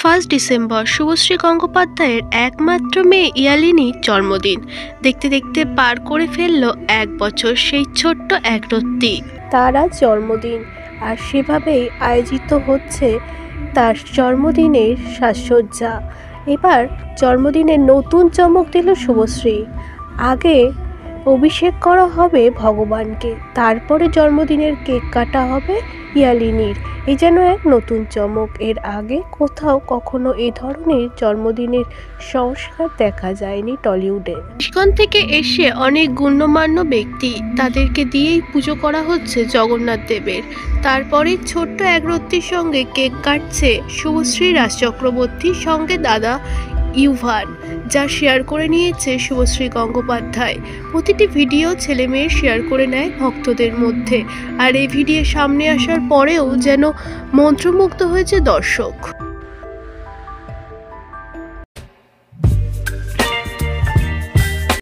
1 December Subhashree গঙ্গোপাধ্যায়ের একমাত্র মেয়ে ইয়ালিনীর জন্মদিন। দেখতে দেখতে পার করে ফেলল 1 বছর সেই ছোট্ট এক রত্তি। তার আজ জন্মদিন, আর সেভাবেই আয়োজিত হচ্ছে তার জন্মদিনের সাজসজ্জা। এবার জন্মদিনের নতুন চমক দিল শুভশ্রী। আগে অভিষেক করা হবে ভগবানকে, তারপরে জন্মদিনের কেক কাটা হবে ইয়ালিনীর। এই যেন এক নতুন চমক। এর আগে কোথাও কখনো এ ধরনের জন্মদিনের সংস্কার দেখা যায়নি টলিউডে। ইস্কন থেকে এসে অনেক গণ্যমান্য ব্যক্তি, তাদেরকে দিয়েই পুজো করা হচ্ছে জগন্নাথ দেবের। তারপরে ছোট্ট এক রত্তির সঙ্গে কেক কাটছে শুভশ্রী রাজ চক্রবর্তীর সঙ্গে দাদা ইউভান, যা শেয়ার করে নিয়েছে শুভশ্রী গঙ্গোপাধ্যায়। প্রতিটি ভিডিও ছেলে মেয়ে শেয়ার করে নেয় ভক্তদের মধ্যে, আর এই ভিডিও সামনে আসার পরেও যেন মন্ত্রমুগ্ধ হয়েছে দর্শক।